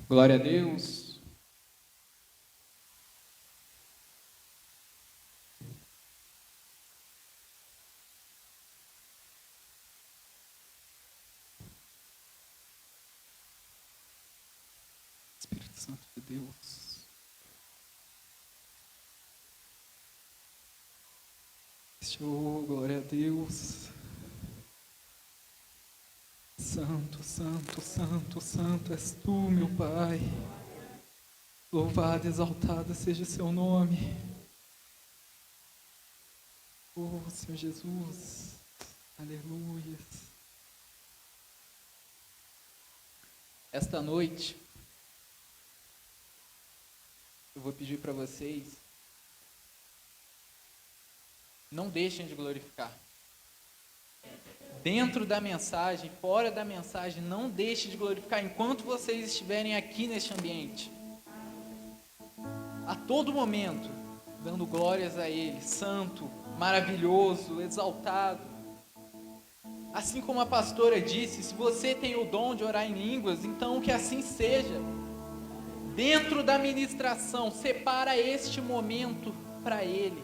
Glória a Deus. Espírito Santo de Deus. Oh, glória a Deus. Santo, santo, santo, santo és tu, meu Pai. Louvado, exaltado seja o seu nome. Oh, Senhor Jesus. Aleluia. Esta noite, eu vou pedir para vocês, não deixem de glorificar. Dentro da mensagem, fora da mensagem, não deixe de glorificar enquanto vocês estiverem aqui neste ambiente. A todo momento, dando glórias a Ele, santo, maravilhoso, exaltado. Assim como a pastora disse, se você tem o dom de orar em línguas, então que assim seja. Dentro da ministração, separa este momento para Ele.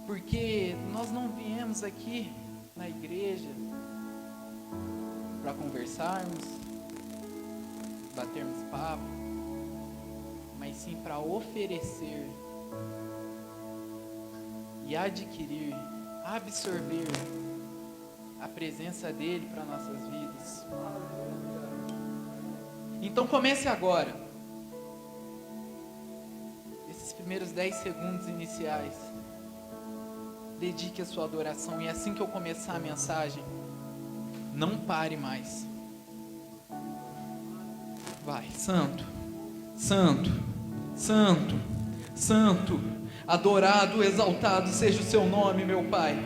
Porque nós não viemos aqui na igreja para conversarmos, batermos papo, mas sim para oferecer e adquirir, absorver a presença dele para nossas vidas. Então comece agora, esses primeiros 10 segundos iniciais, dedique a sua adoração, e assim que eu começar a mensagem, não pare mais. Vai, santo, santo, santo, santo, adorado, exaltado seja o seu nome, meu Pai,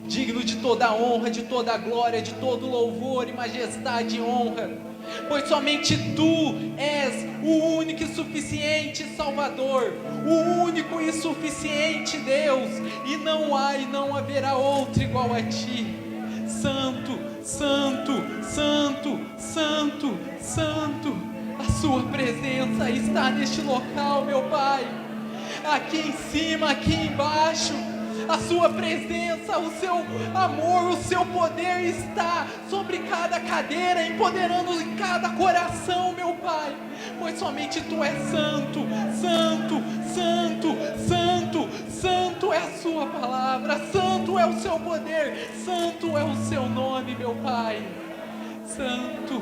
digno de toda a honra, de toda a glória, de todo louvor e majestade e honra, pois somente Tu és o único e suficiente Salvador, o único e suficiente Deus, e não há e não haverá outro igual a Ti. Santo, santo, santo, santo, santo, a Sua presença está neste local, meu Pai, aqui em cima, aqui embaixo. A Sua presença, o Seu amor, o Seu poder está sobre cada cadeira, empoderando em cada coração, meu Pai, pois somente Tu és santo, santo, santo, santo, santo é a Sua palavra, santo é o Seu poder, santo é o Seu nome, meu Pai. Santo,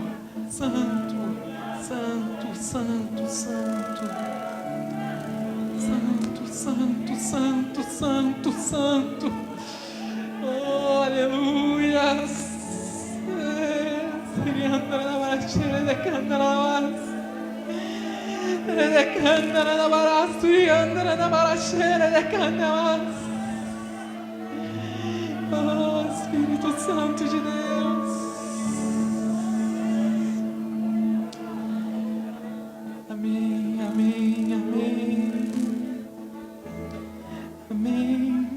santo, santo, santo, santo. Santo, santo, santo, santo. Oh, aleluia. Oh, Espírito Santo de Deus. Amém, amém, amém. Amém.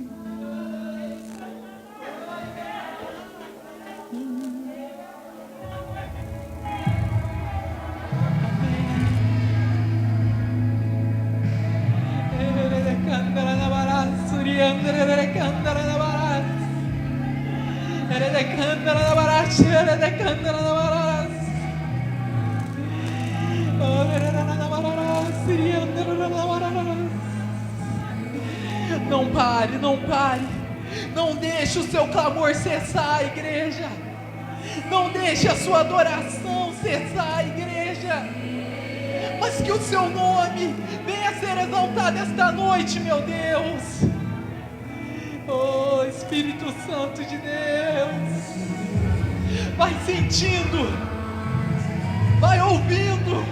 Não pare, não pare. Não deixe o seu clamor cessar, igreja. Não deixe a sua adoração cessar, igreja. Mas que o seu nome venha a ser exaltado esta noite, meu Deus. Oh, Espírito Santo de Deus. Vai sentindo, vai ouvindo.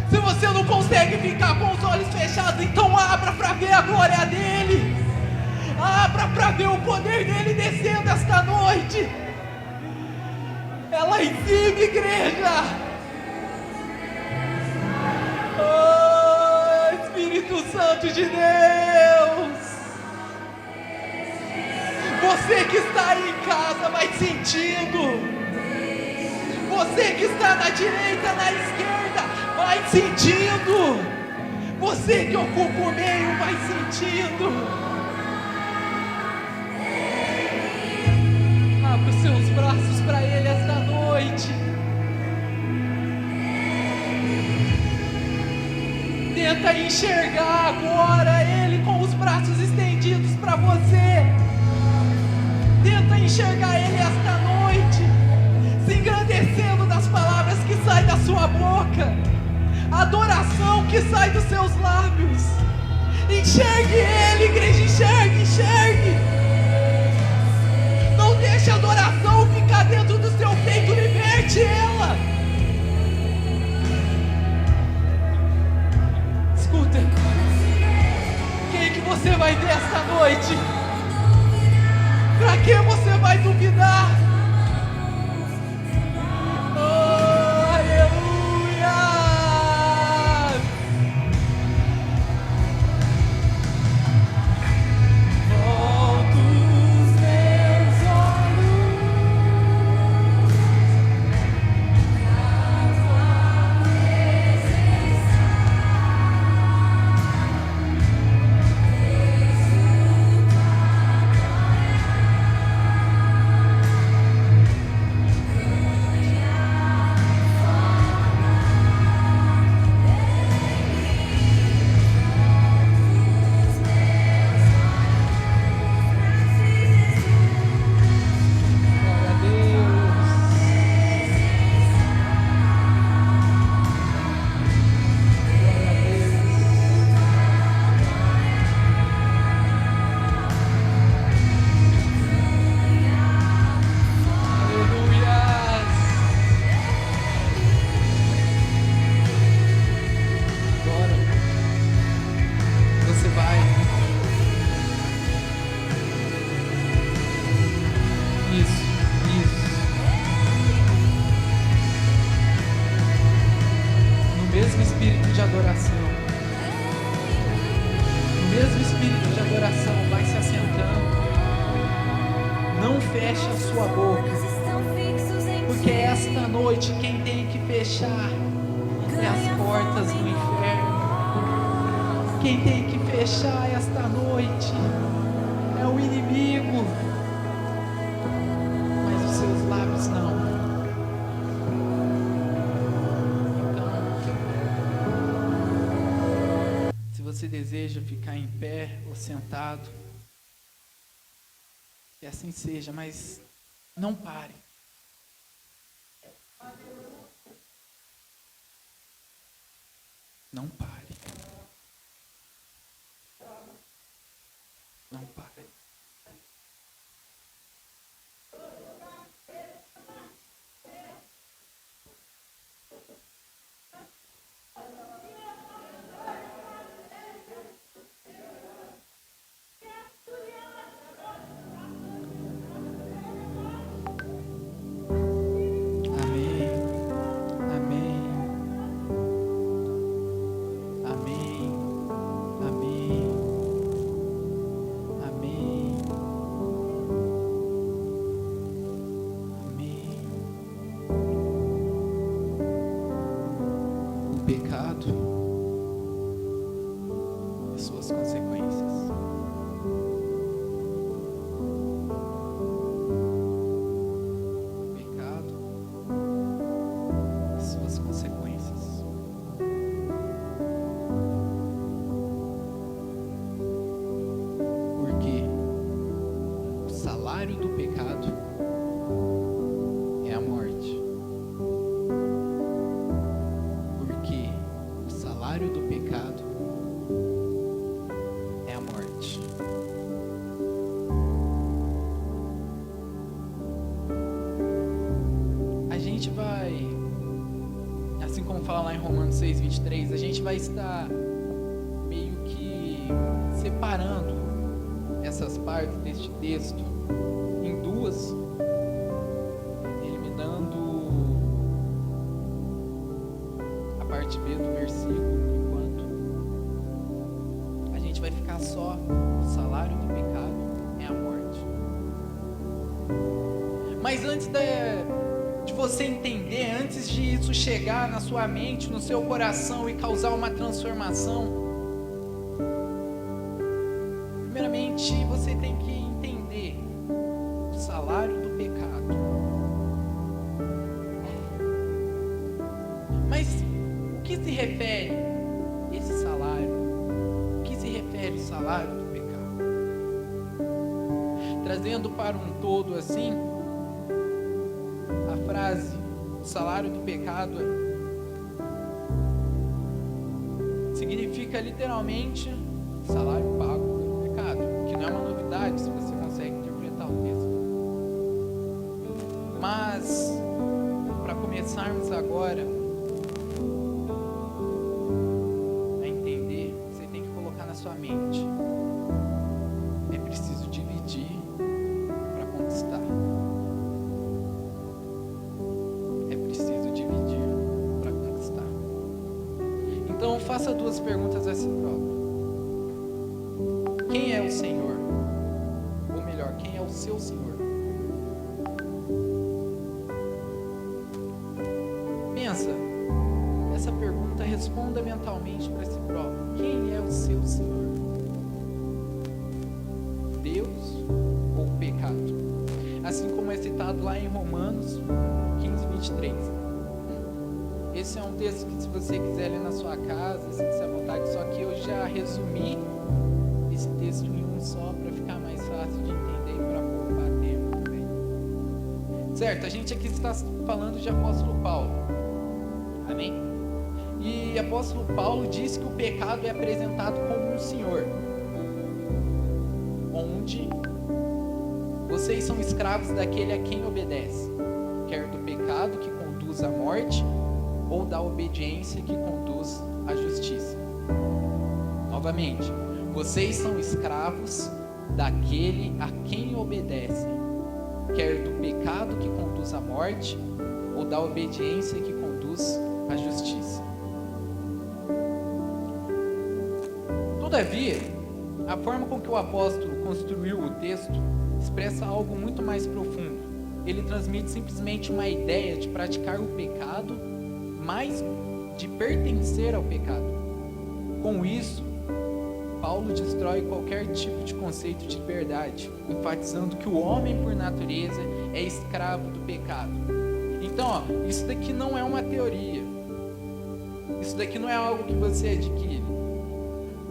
Se você não consegue ficar com os olhos fechados, então abra para ver a glória dele. Abra para ver o poder dele descendo esta noite. É lá em cima, igreja. Oh, Espírito Santo de Deus. Você que está aí em casa, vai sentindo. Você que está na direita, na esquerda, Vai sentindo. Você que ocupa o meio, vai sentindo. Abra os seus braços para Ele esta noite. Tenta enxergar agora Ele com os braços estendidos para você. Tenta enxergar Ele esta noite, se engrandecendo das palavras que saem da sua boca, a adoração que sai dos seus lábios. Enxergue Ele, igreja, enxergue, enxergue. Não deixe a adoração ficar dentro do seu peito, liberte ela. Escuta, quem que você vai ver esta noite? Pra que você vai duvidar? Oh, aleluia! Volto os meus olhos na tua presença. Glória a Deus. Glória a Deus. Aleluias. Agora você vai. Isso. No mesmo espírito de adoração. No mesmo espírito de adoração, vai se assentando. Não feche a sua boca, porque esta noite quem tem que fechar é as portas do inferno. Quem tem que fechar esta noite é o inimigo, mas os seus lábios não. Então, se você deseja ficar em pé ou sentado, que assim seja, mas não pare. Não pare. Não pare. Amém. Amém. Amém. Amém. Amém. Amém. O pecado e suas consequências. O pecado e suas consequências. Porque o salário do pecado é a morte. Porque o salário do pecado é a morte. A gente vai, assim como fala lá em Romanos 6:23, a gente vai estar meio que separando essas partes deste texto em duas, eliminando a parte B do versículo, enquanto a gente vai ficar só: o salário do pecado é a morte. Mas antes de você entender, antes de isso chegar na sua mente, no seu coração e causar uma transformação, primeiramente você tem que entender o salário do pecado. Mas o que se refere esse salário? O que se refere o salário do pecado? Trazendo para um todo assim, a frase, o salário do pecado, significa literalmente salário pago pelo pecado, que não é uma novidade se você consegue interpretar o texto. Mas, para começarmos agora a entender, você tem que colocar na sua mente: é preciso dividir para conquistar. É preciso dividir para conquistar. Então faça duas perguntas a si próprio. Quem é o Senhor? Ou melhor, quem é o seu Senhor? Pensa, essa pergunta, responda mentalmente para si próprio. Quem é o seu Senhor? Deus ou o pecado? Assim como é citado lá em Romanos 15:23. Esse é um texto que, se você quiser ler na sua casa, sinta-se à vontade, só que eu já resumi esse texto em um só para ficar mais fácil de entender e para poupar tempo também. Certo, a gente aqui está falando de apóstolo Paulo. Amém? E apóstolo Paulo diz que o pecado é apresentado como um senhor, onde vocês são escravos daquele a quem obedece, quer do pecado que conduz à morte, ou da obediência que conduz à justiça. Novamente, vocês são escravos daquele a quem obedecem, quer do pecado que conduz à morte, ou da obediência que conduz à justiça. Todavia, a forma com que o apóstolo construiu o texto expressa algo muito mais profundo. Ele transmite simplesmente uma ideia de praticar o pecado, mais de pertencer ao pecado. Com isso, Paulo destrói qualquer tipo de conceito de liberdade, enfatizando que o homem, por natureza, é escravo do pecado. Então, isso daqui não é uma teoria. Isso daqui não é algo que você adquire.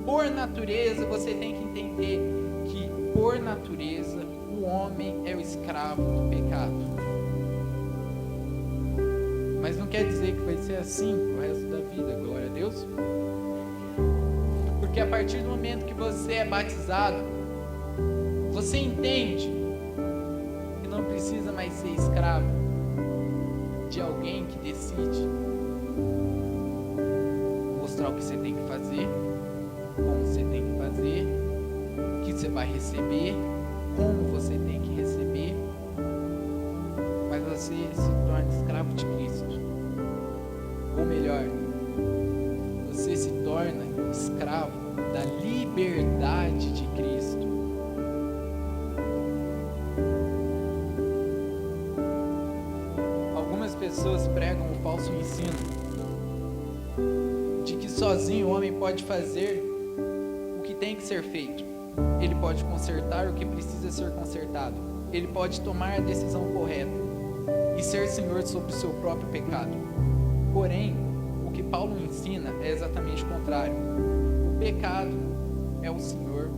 Por natureza, você tem que entender que, por natureza, o homem é o escravo do pecado. Mas não quer dizer que vai ser assim o resto da vida, glória a Deus. Porque a partir do momento que você é batizado, você entende que não precisa mais ser escravo de alguém que decide mostrar o que você tem que fazer, como você tem que fazer, o que você vai receber, como você tem que receber, mas você se torna escravo de Cristo. Ou melhor, você se torna escravo da liberdade de Cristo. Algumas pessoas pregam o falso ensino de que sozinho o homem pode fazer o que tem que ser feito. Ele pode consertar o que precisa ser consertado. Ele pode tomar a decisão correta e ser senhor sobre o seu próprio pecado. Porém, o que Paulo ensina é exatamente o contrário. O pecado é o senhor,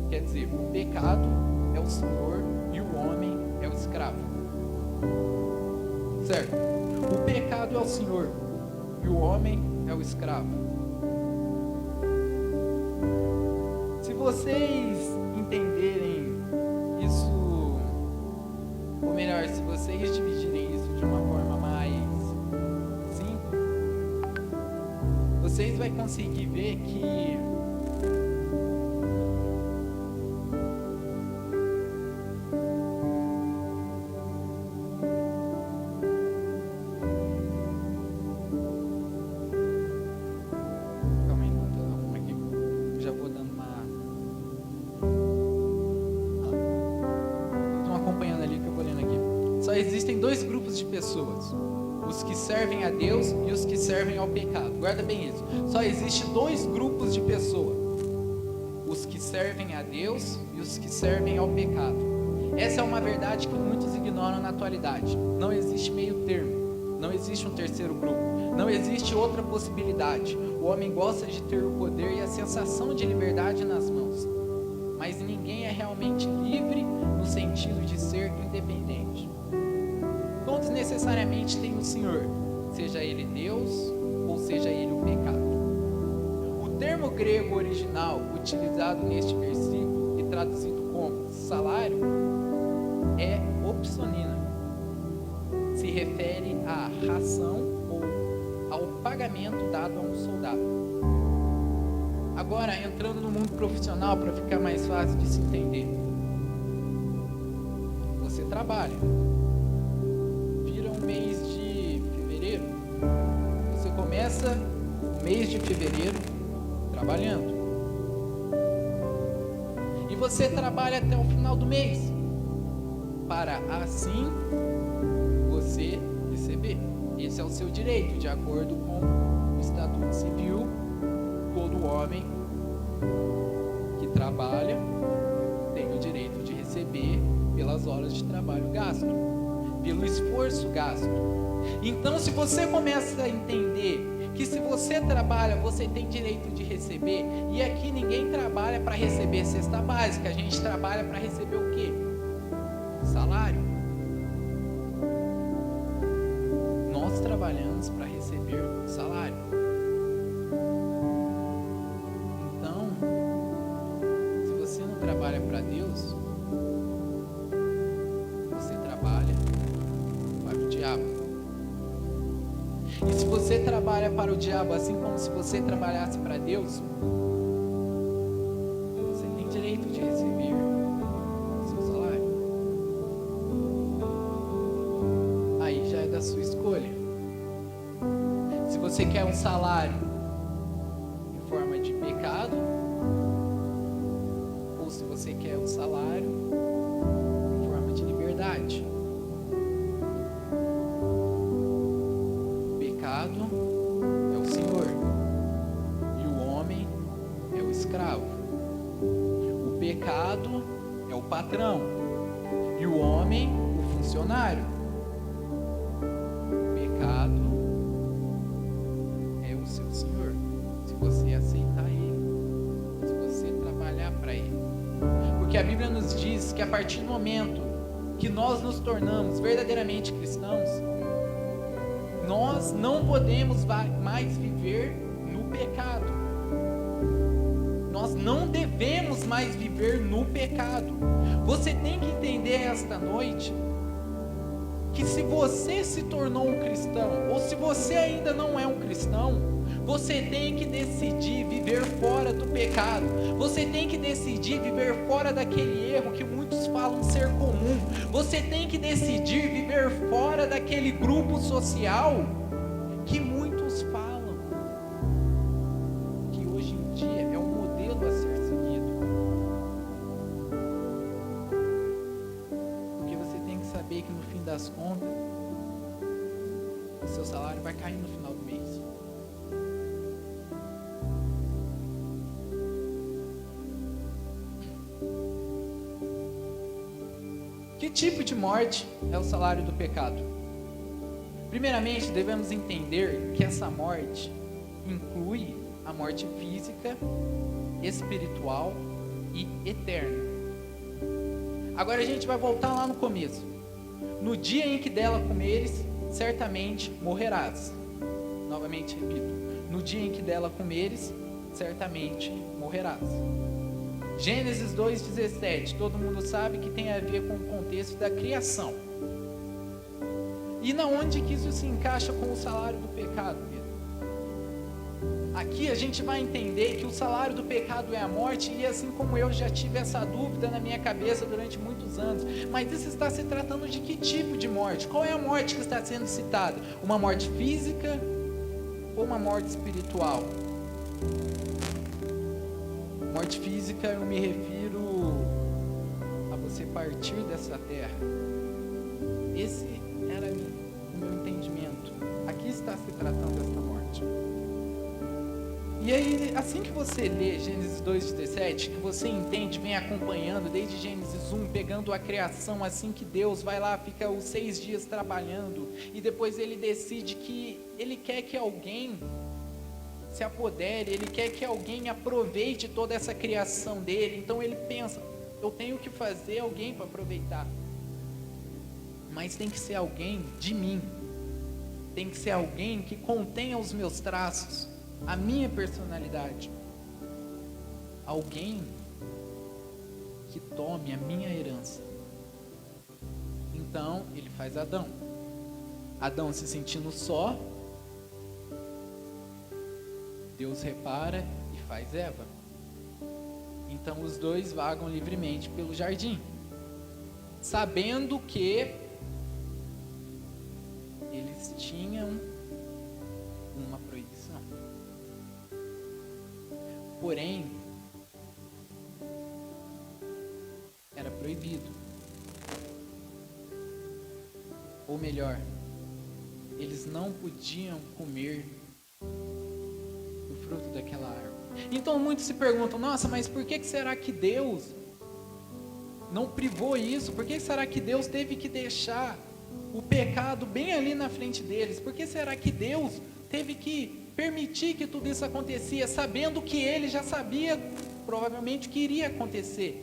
quer dizer, o pecado é o senhor e o homem é o escravo. Certo? O pecado é o senhor e o homem é o escravo. Se vocês entenderem isso, ou melhor, se vocês dividirem isso de uma forma mais simples, vocês vão conseguir ver que só existem dois grupos de pessoas: os que servem a Deus e os que servem ao pecado. Guarda bem isso. Só existe dois grupos de pessoas: os que servem a Deus e os que servem ao pecado. Essa é uma verdade que muitos ignoram na atualidade. Não existe meio termo, não existe um terceiro grupo, não existe outra possibilidade. O homem gosta de ter o poder e a sensação de liberdade nas mãos, mas ninguém é realmente livre no sentido de ser independente. Todos necessariamente têm um Senhor, seja ele Deus ou seja ele o pecado. O termo grego original utilizado neste versículo e traduzido como salário é opsonina. Se refere à ração ou ao pagamento dado a um soldado. Agora, entrando no mundo profissional para ficar mais fácil de se entender. Você trabalha. Vira um mês de fevereiro. Você começa o mês de fevereiro trabalhando. E você trabalha até o final do mês, para assim você receber. Esse é o seu direito, de acordo com o Estatuto Civil. Todo homem que trabalha tem o direito de receber pelas horas de trabalho gasto, pelo esforço gasto. Então, se você começa a entender que se você trabalha, você tem direito de receber, e aqui ninguém trabalha para receber cesta básica, a gente trabalha para receber o quê? Salário. Nós trabalhamos para receber salário. Então, se você não trabalha para Deus, você trabalha para o diabo. E se você trabalha para o diabo, assim como se você trabalhasse para Deus, você tem direito de receber o seu salário. Aí já é da sua escolha. Se você quer um salário em forma de pecado, ou se você quer um salário em forma de liberdade. É o Senhor e o homem é o escravo. O pecado é o patrão e o homem o funcionário. O pecado é o seu Senhor, se você aceitar Ele, se você trabalhar para Ele. Porque a Bíblia nos diz que a partir do momento que nós nos tornamos verdadeiramente cristãos, nós não podemos mais viver no pecado. Nós não devemos mais viver no pecado. Você tem que entender esta noite que se você se tornou um cristão, ou se você ainda não é um cristão, você tem que decidir viver fora do pecado. Você tem que decidir viver fora daquele erro que muitos falam ser comum. Você tem que decidir viver fora daquele grupo social que muitos falam que hoje em dia é um modelo a ser seguido. Porque você tem que saber que no fim das contas, o seu salário vai cair no final do mês. Que tipo de morte é o salário do pecado? Primeiramente, devemos entender que essa morte inclui a morte física, espiritual e eterna. Agora a gente vai voltar lá no começo. No dia em que dela comeres, certamente morrerás. Novamente repito, no dia em que dela comeres, certamente morrerás. Gênesis 2,17, todo mundo sabe que tem a ver com o contexto da criação. E na onde que isso se encaixa com o salário do pecado, Pedro? Aqui a gente vai entender que o salário do pecado é a morte, e assim como eu já tive essa dúvida na minha cabeça durante muitos anos, mas isso está se tratando de que tipo de morte? Qual é a morte que está sendo citada? Uma morte física ou uma morte espiritual? Morte física, eu me refiro a você partir dessa terra. Esse era o meu entendimento. Aqui está se tratando desta morte. E aí, assim que você lê Gênesis 2:17, que você entende, vem acompanhando desde Gênesis 1, pegando a criação, assim que Deus vai lá, fica os 6 dias trabalhando, e depois ele decide que ele quer que alguém se apodere, ele quer que alguém aproveite toda essa criação dele. Então ele pensa, eu tenho que fazer alguém para aproveitar, mas tem que ser alguém de mim, tem que ser alguém que contenha os meus traços, a minha personalidade, alguém que tome a minha herança. Então ele faz Adão. Adão se sentindo só, Deus repara e faz Eva. Então os dois vagam livremente pelo jardim, sabendo que eles tinham uma proibição. Porém, era proibido. Ou melhor, eles não podiam comer do fruto daquela árvore. Então muitos se perguntam, nossa, mas por que será que Deus não privou isso? Por que será que Deus teve que deixar o pecado bem ali na frente deles? Por que será que Deus teve que permitir que tudo isso acontecia, sabendo que ele já sabia provavelmente que iria acontecer?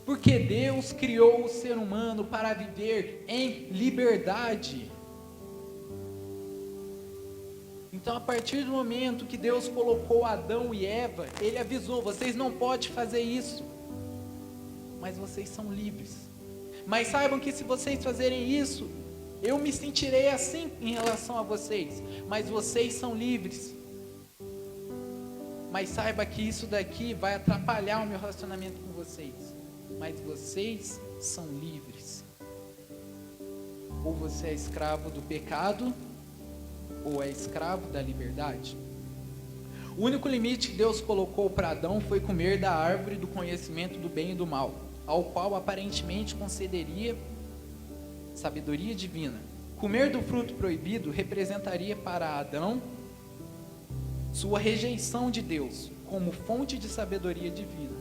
Porque Deus criou o ser humano para viver em liberdade. Então, a partir do momento que Deus colocou Adão e Eva, ele avisou, vocês não podem fazer isso, mas vocês são livres. Mas saibam que se vocês fazerem isso, eu me sentirei assim em relação a vocês, mas vocês são livres. Mas saiba que isso daqui vai atrapalhar o meu relacionamento com vocês, mas vocês são livres. Ou você é escravo do pecado, ou é escravo da liberdade. O único limite que Deus colocou para Adão foi comer da árvore do conhecimento do bem e do mal, ao qual aparentemente concederia sabedoria divina. Comer do fruto proibido representaria para Adão sua rejeição de Deus como fonte de sabedoria divina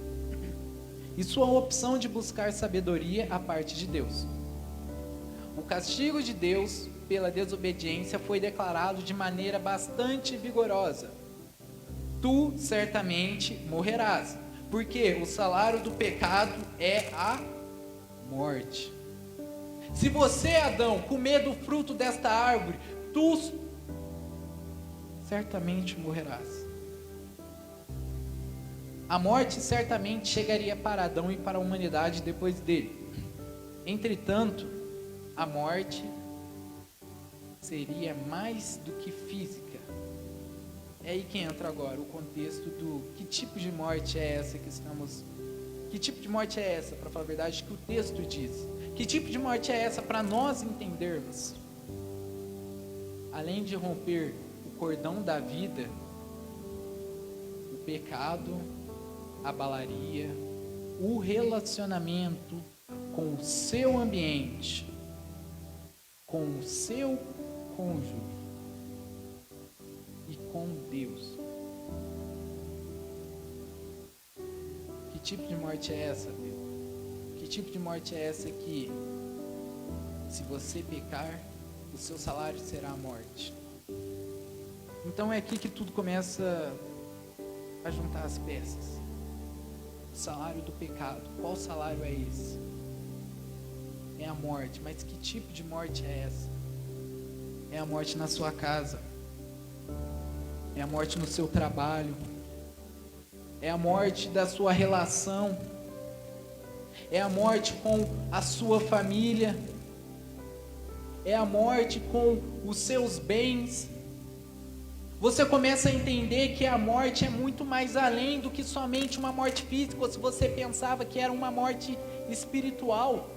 e sua opção de buscar sabedoria à parte de Deus. O castigo de Deus pela desobediência foi declarado de maneira bastante vigorosa. Tu certamente morrerás, porque o salário do pecado é a morte. Se você, Adão, comer do fruto desta árvore, tu certamente morrerás. A morte certamente chegaria para Adão e para a humanidade depois dele. Entretanto, a morte seria mais do que física. É aí que entra agora o contexto do que tipo de morte é essa que estamos... Que tipo de morte é essa, para falar a verdade, que o texto diz? Que tipo de morte é essa para nós entendermos? Além de romper o cordão da vida, o pecado abalaria o relacionamento com o seu ambiente, com o seu cônjuge e com Deus. Que tipo de morte é essa, Deus? Que tipo de morte é essa que, se você pecar, o seu salário será a morte? Então é aqui que tudo começa a juntar as peças. O salário do pecado, qual salário é esse? É a morte, mas que tipo de morte é essa? É a morte na sua casa, é a morte no seu trabalho, é a morte da sua relação, é a morte com a sua família, é a morte com os seus bens. Você começa a entender que a morte é muito mais além do que somente uma morte física, ou se você pensava que era uma morte espiritual,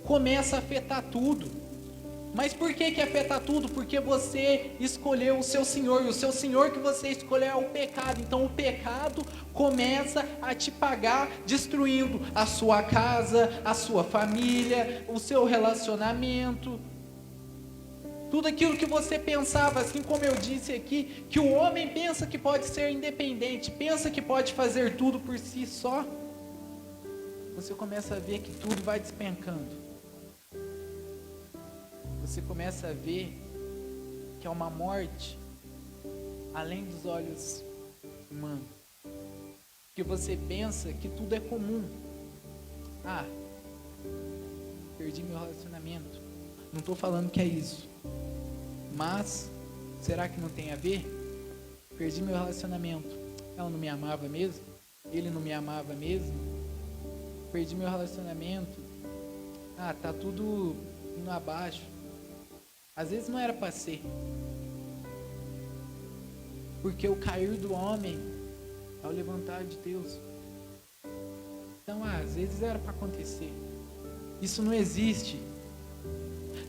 começa a afetar tudo. Mas por que afeta tudo? Porque você escolheu o seu Senhor, e o seu Senhor que você escolheu é o pecado. Então o pecado começa a te pagar, destruindo a sua casa, a sua família, o seu relacionamento. Tudo aquilo que você pensava, assim como eu disse aqui, que o homem pensa que pode ser independente, pensa que pode fazer tudo por si só. Você começa a ver que tudo vai despencando. Você começa a ver que é uma morte além dos olhos humanos. Porque você pensa que tudo é comum. Perdi meu relacionamento. Não estou falando que é isso. Mas, será que não tem a ver? Perdi meu relacionamento. Ela não me amava mesmo? Ele não me amava mesmo? Perdi meu relacionamento. Tá tudo indo abaixo. Às vezes não era para ser. Porque o cair do homem é o levantar de Deus. Então, às vezes era para acontecer. Isso não existe.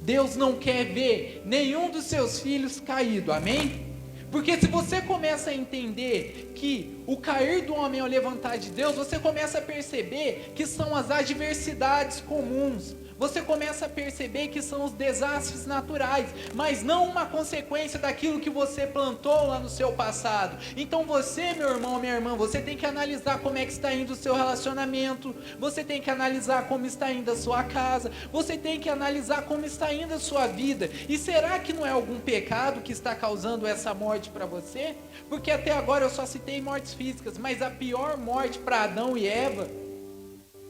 Deus não quer ver nenhum dos seus filhos caído, amém? Porque se você começa a entender que o cair do homem é o levantar de Deus, você começa a perceber que são as adversidades comuns. Você começa a perceber que são os desastres naturais, mas não uma consequência daquilo que você plantou lá no seu passado. Então você, meu irmão, minha irmã, você tem que analisar como é que está indo o seu relacionamento, você tem que analisar como está indo a sua casa, você tem que analisar como está indo a sua vida. E será que não é algum pecado que está causando essa morte para você? Porque até agora eu só citei mortes físicas, mas a pior morte para Adão e Eva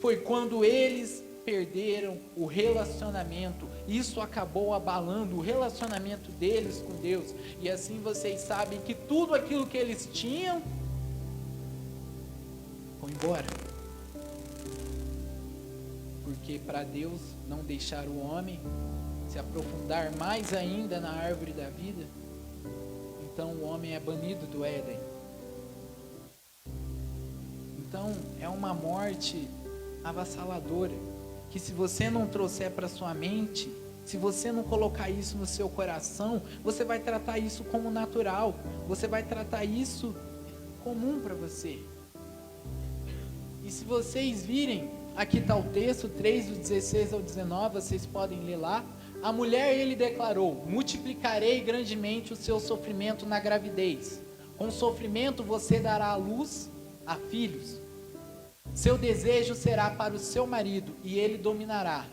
foi quando eles perderam o relacionamento. Isso acabou abalando o relacionamento deles com Deus. E assim vocês sabem que tudo aquilo que eles tinham foi embora. Porque para Deus não deixar o homem se aprofundar mais ainda na árvore da vida, então o homem é banido do Éden. Então é uma morte avassaladora, que se você não trouxer para sua mente, se você não colocar isso no seu coração, você vai tratar isso como natural, você vai tratar isso comum para você. E se vocês virem, aqui está o texto, 3 do 16 ao 19, vocês podem ler lá. A mulher, ele declarou: multiplicarei grandemente o seu sofrimento na gravidez, com sofrimento você dará à luz a filhos. Seu desejo será para o seu marido, e ele dominará.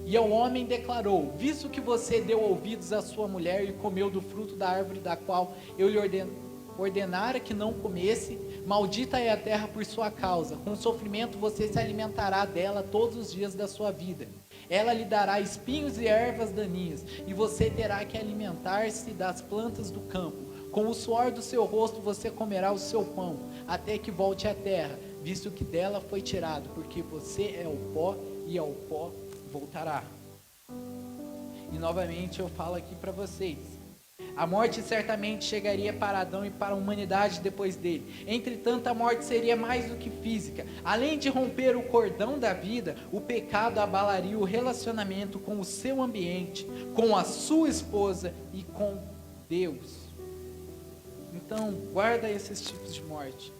E ao homem declarou: visto que você deu ouvidos à sua mulher e comeu do fruto da árvore da qual eu lhe ordenara que não comesse, maldita é a terra por sua causa. Com sofrimento você se alimentará dela todos os dias da sua vida. Ela lhe dará espinhos e ervas daninhas, e você terá que alimentar-se das plantas do campo. Com o suor do seu rosto você comerá o seu pão, até que volte à terra, visto que dela foi tirado, porque você é o pó, e ao pó voltará. E novamente eu falo aqui para vocês: a morte certamente chegaria para Adão e para a humanidade depois dele. Entretanto, a morte seria mais do que física. Além de romper o cordão da vida, o pecado abalaria o relacionamento com o seu ambiente, com a sua esposa e com Deus. Então, guarda esses tipos de morte.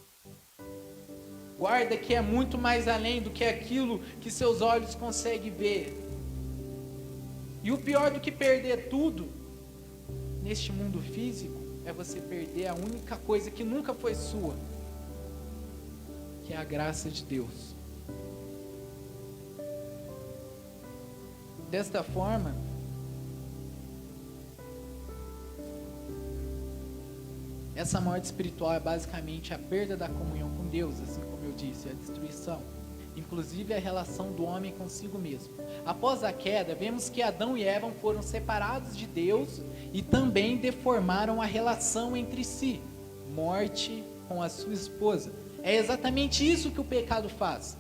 Guarda que é muito mais além do que aquilo que seus olhos conseguem ver. E o pior do que perder tudo neste mundo físico é você perder a única coisa que nunca foi sua, que é a graça de Deus. Desta forma, essa morte espiritual é basicamente a perda da comunhão com Deus, assim como eu disse, a destruição, inclusive a relação do homem consigo mesmo. Após a queda, vemos que Adão e Eva foram separados de Deus e também deformaram a relação entre si, morte com a sua esposa. É exatamente isso que o pecado faz.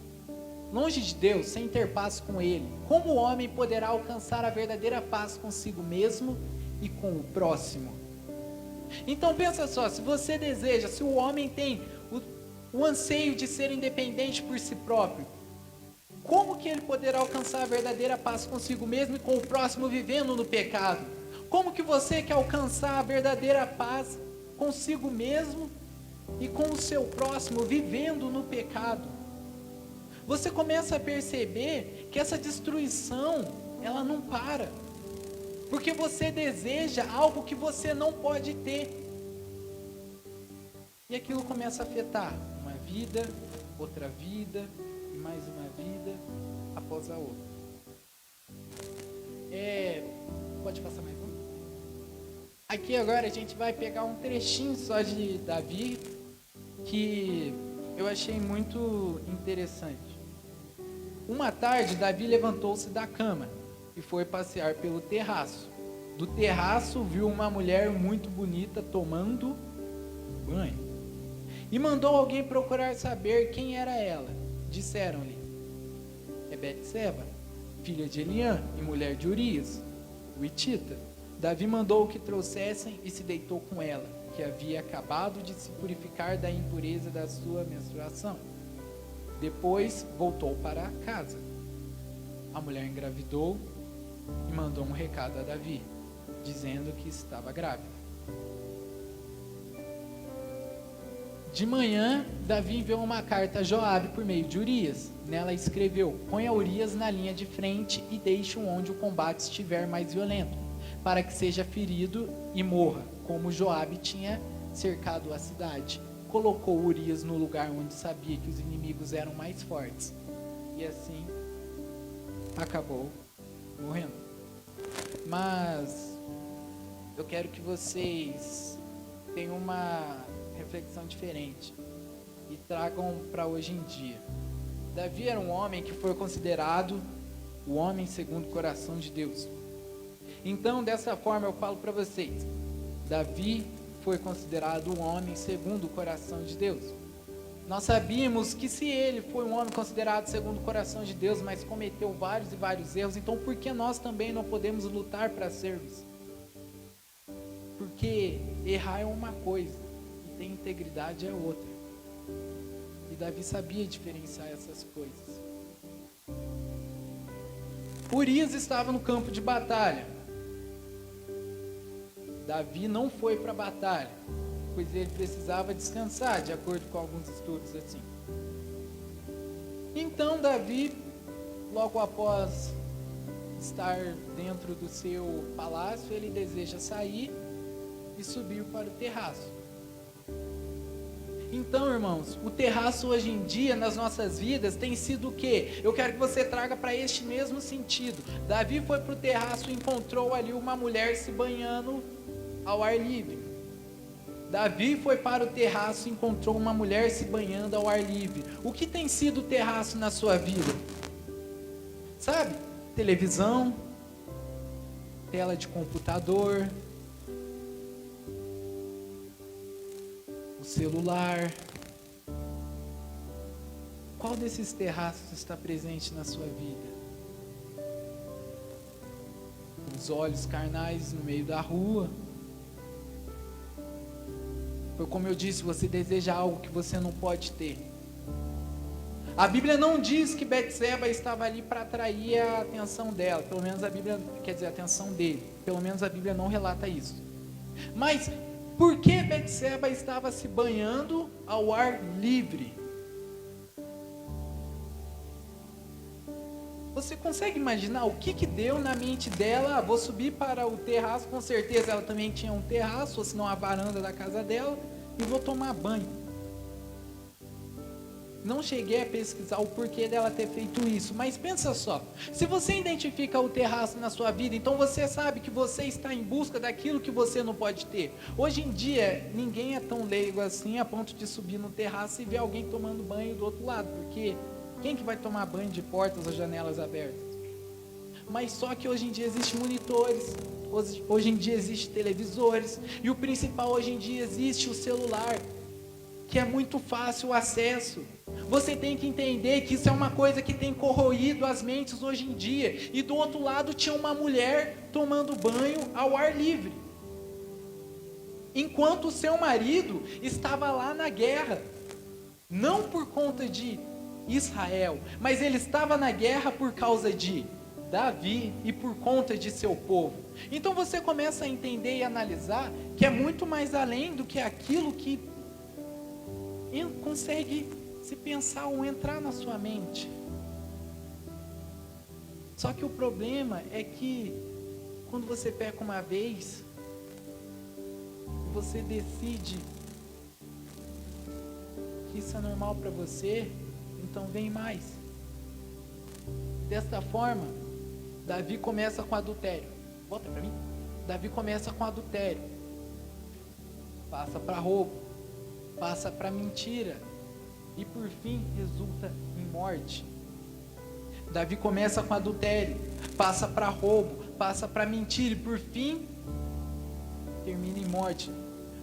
Longe de Deus, sem ter paz com Ele, como o homem poderá alcançar a verdadeira paz consigo mesmo e com o próximo? Então pensa só, se você deseja, se o homem tem o anseio de ser independente por si próprio, como que ele poderá alcançar a verdadeira paz consigo mesmo e com o próximo vivendo no pecado? Como que você quer alcançar a verdadeira paz consigo mesmo e com o seu próximo vivendo no pecado? Você começa a perceber que essa destruição, ela não para. Porque você deseja algo que você não pode ter. E aquilo começa a afetar uma vida, outra vida, e mais uma vida após a outra. Pode passar mais um? Aqui agora a gente vai pegar um trechinho só de Davi, que eu achei muito interessante. Uma tarde, Davi levantou-se da cama e foi passear pelo terraço. Do terraço, viu uma mulher muito bonita tomando banho. E mandou alguém procurar saber quem era ela. Disseram-lhe: é Betseba, filha de Eliã e mulher de Urias, o hitita. Davi mandou que trouxessem e se deitou com ela, que havia acabado de se purificar da impureza da sua menstruação. Depois voltou para casa. A mulher engravidou e mandou um recado a Davi, dizendo que estava grávida. De manhã, Davi enviou uma carta a Joabe por meio de Urias. Nela escreveu: ponha Urias na linha de frente e deixe-o onde o combate estiver mais violento, para que seja ferido e morra, como Joabe tinha cercado a cidade. Colocou Urias no lugar onde sabia que os inimigos eram mais fortes. E assim, acabou morrendo. Mas eu quero que vocês tenham uma reflexão diferente e tragam para hoje em dia. Davi era um homem que foi considerado o homem segundo o coração de Deus. Então, dessa forma eu falo para vocês, Davi foi considerado um homem segundo o coração de Deus. Nós sabíamos que se ele foi um homem considerado segundo o coração de Deus, mas cometeu vários e vários erros, então por que nós também não podemos lutar para sermos? Porque errar é uma coisa e ter integridade é outra. E Davi sabia diferenciar essas coisas. Urias estava no campo de batalha. Davi não foi para a batalha, pois ele precisava descansar, de acordo com alguns estudos assim. Então Davi, logo após estar dentro do seu palácio, ele deseja sair e subiu para o terraço. Então, irmãos, o terraço hoje em dia nas nossas vidas tem sido o quê? Eu quero que você traga para este mesmo sentido. Davi foi para o terraço e encontrou ali uma mulher se banhando ao ar livre. Davi foi para o terraço e encontrou uma mulher se banhando ao ar livre. O que tem sido o terraço na sua vida? Sabe? Televisão, tela de computador, o celular. Qual desses terraços está presente na sua vida? Os olhos carnais no meio da rua. Foi como eu disse, você deseja algo que você não pode ter. A Bíblia não diz que Betseba estava ali para atrair a atenção dela. Pelo menos a Bíblia, quer dizer, a atenção dele. Pelo menos a Bíblia não relata isso. Mas por que Betseba estava se banhando ao ar livre? Você consegue imaginar o que deu na mente dela? Vou subir para o terraço, com certeza ela também tinha um terraço, ou senão a varanda da casa dela, e vou tomar banho. Não cheguei a pesquisar o porquê dela ter feito isso, mas pensa só, se você identifica o terraço na sua vida, então você sabe que você está em busca daquilo que você não pode ter. Hoje em dia, ninguém é tão leigo assim a ponto de subir no terraço e ver alguém tomando banho do outro lado, porque quem que vai tomar banho de portas ou janelas abertas? Mas só que hoje em dia existem monitores, hoje em dia existem televisores, e o principal hoje em dia existe o celular, que é muito fácil o acesso. Você tem que entender que isso é uma coisa que tem corroído as mentes hoje em dia. E do outro lado tinha uma mulher tomando banho ao ar livre, enquanto o seu marido estava lá na guerra, não por conta de Israel, mas ele estava na guerra por causa de Davi e por conta de seu povo. Então você começa a entender e analisar que é muito mais além do que aquilo que consegue se pensar ou entrar na sua mente. Só que o problema é que quando você peca uma vez, você decide que isso é normal para você, então vem mais. Desta forma, Davi começa com adultério. Volta para mim. Davi começa com adultério. Passa para roubo. Passa para mentira. E por fim, resulta em morte. Davi começa com adultério. Passa para roubo. Passa para mentira. E por fim, termina em morte.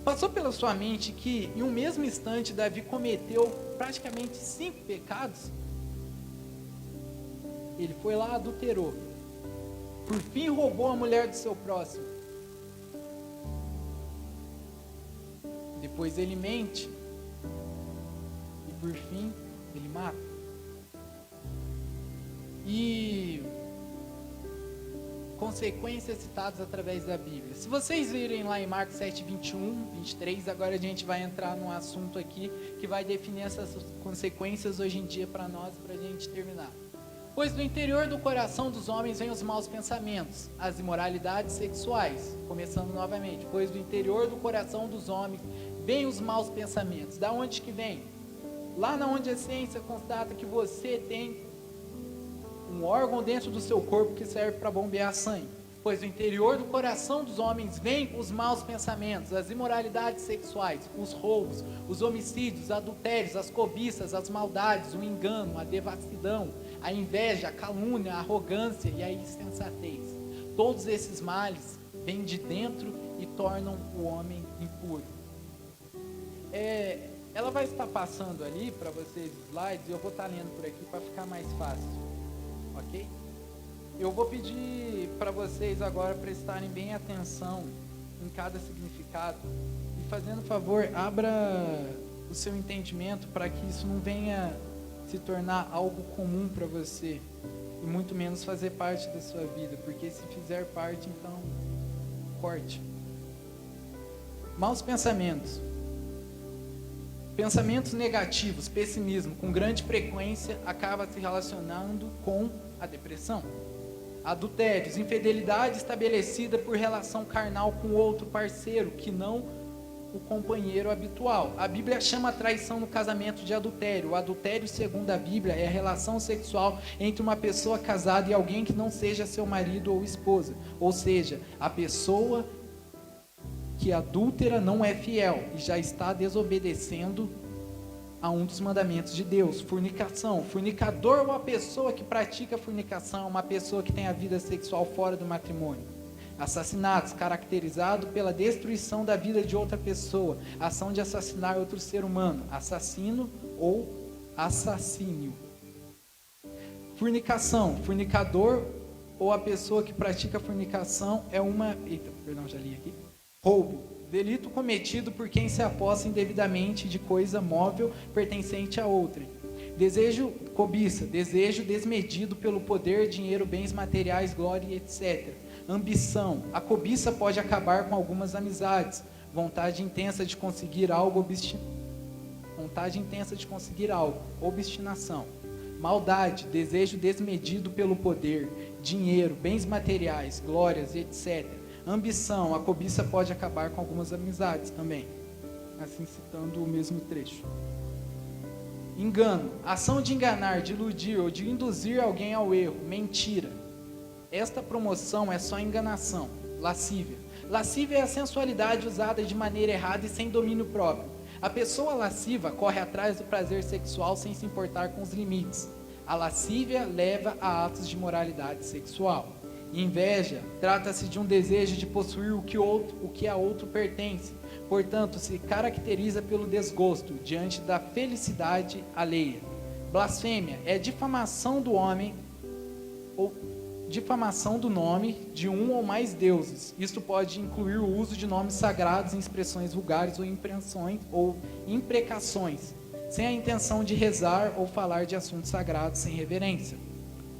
Passou pela sua mente que em um mesmo instante Davi cometeu praticamente 5 pecados? Ele foi lá, adulterou. Por fim, roubou a mulher do seu próximo. Depois ele mente. E por fim, ele mata. E consequências citadas através da Bíblia. Se vocês virem lá em Marcos 7, 21, 23, agora a gente vai entrar num assunto aqui que vai definir essas consequências hoje em dia para nós, para a gente terminar. Pois do interior do coração dos homens vêm os maus pensamentos, as imoralidades sexuais. Começando novamente. Pois do interior do coração dos homens vêm os maus pensamentos. Da onde que vem? Lá na onde a ciência constata que você tem um órgão dentro do seu corpo que serve para bombear sangue. Pois do interior do coração dos homens vêm os maus pensamentos, as imoralidades sexuais, os roubos, os homicídios, os adultérios, as cobiças, as maldades, o engano, a devassidão, a inveja, a calúnia, a arrogância e a insensatez. Todos esses males vêm de dentro e tornam o homem impuro. Ela vai estar passando ali para vocês os slides e eu vou estar lendo por aqui para ficar mais fácil. Ok? Eu vou pedir para vocês agora prestarem bem atenção em cada significado e, fazendo favor, abra o seu entendimento para que isso não venha se tornar algo comum para você e muito menos fazer parte da sua vida, porque se fizer parte, então corte. Maus pensamentos. Pensamentos negativos, pessimismo, com grande frequência acaba se relacionando com a depressão. Adultérios, infidelidade estabelecida por relação carnal com outro parceiro, que não o companheiro habitual. A Bíblia chama a traição no casamento de adultério. O adultério, segundo a Bíblia, é a relação sexual entre uma pessoa casada e alguém que não seja seu marido ou esposa. Ou seja, a pessoa que adúltera não é fiel e já está desobedecendo a um dos mandamentos de Deus. Fornicação. Fornicador ou a pessoa que pratica fornicação, uma pessoa que tem a vida sexual fora do matrimônio. Assassinatos, caracterizado pela destruição da vida de outra pessoa, ação de assassinar outro ser humano, assassino ou assassínio. Fornicação, fornicador ou a pessoa que pratica fornicação é uma... já li aqui. Roubo, delito cometido por quem se apossa indevidamente de coisa móvel pertencente a outrem. Desejo, cobiça, desejo desmedido pelo poder, dinheiro, bens materiais, glória, etc. Ambição, a cobiça pode acabar com algumas amizades. Vontade intensa de conseguir algo, obstinação. Maldade, desejo desmedido pelo poder, dinheiro, bens materiais, glórias, etc. Ambição, a cobiça pode acabar com algumas amizades também. Assim citando o mesmo trecho. Engano, ação de enganar, de iludir ou de induzir alguém ao erro. Mentira. Esta promoção é só enganação. Lascívia. Lascívia é a sensualidade usada de maneira errada e sem domínio próprio. A pessoa lasciva corre atrás do prazer sexual sem se importar com os limites. A lascívia leva a atos de moralidade sexual. Inveja, trata-se de um desejo de possuir o que a outro pertence. Portanto, se caracteriza pelo desgosto diante da felicidade alheia. Blasfêmia é difamação do homem ou difamação do nome de um ou mais deuses. Isto pode incluir o uso de nomes sagrados em expressões vulgares ou imprecações. sem a intenção de rezar ou falar de assuntos sagrados sem reverência.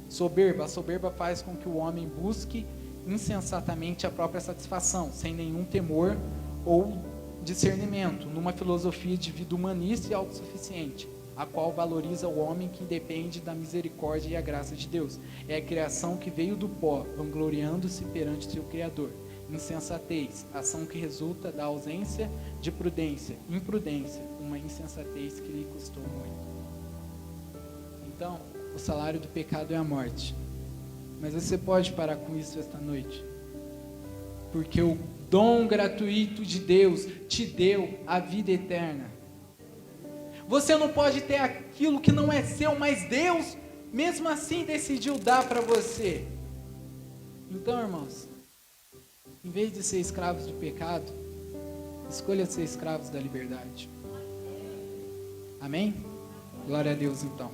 Soberba. A soberba faz com que o homem busque insensatamente a própria satisfação, sem nenhum temor ou discernimento, numa filosofia de vida humanista e autossuficiente, a qual valoriza o homem que depende da misericórdia e a graça de Deus. É a criação que veio do pó, vangloriando-se perante seu Criador. Insensatez, ação que resulta da ausência de prudência. Imprudência, uma insensatez que lhe custou muito. Então, o salário do pecado é a morte. Mas você pode parar com isso esta noite. Porque o dom gratuito de Deus te deu a vida eterna. Você não pode ter aquilo que não é seu, mas Deus, mesmo assim, decidiu dar para você. Então, irmãos, em vez de ser escravos do pecado, escolha ser escravos da liberdade. Amém? Glória a Deus, então.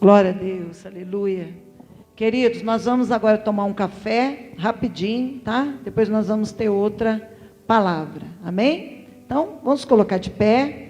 Glória a Deus, aleluia. Queridos, nós vamos agora tomar um café, rapidinho, tá? Depois nós vamos ter outra palavra, amém? Então, vamos colocar de pé.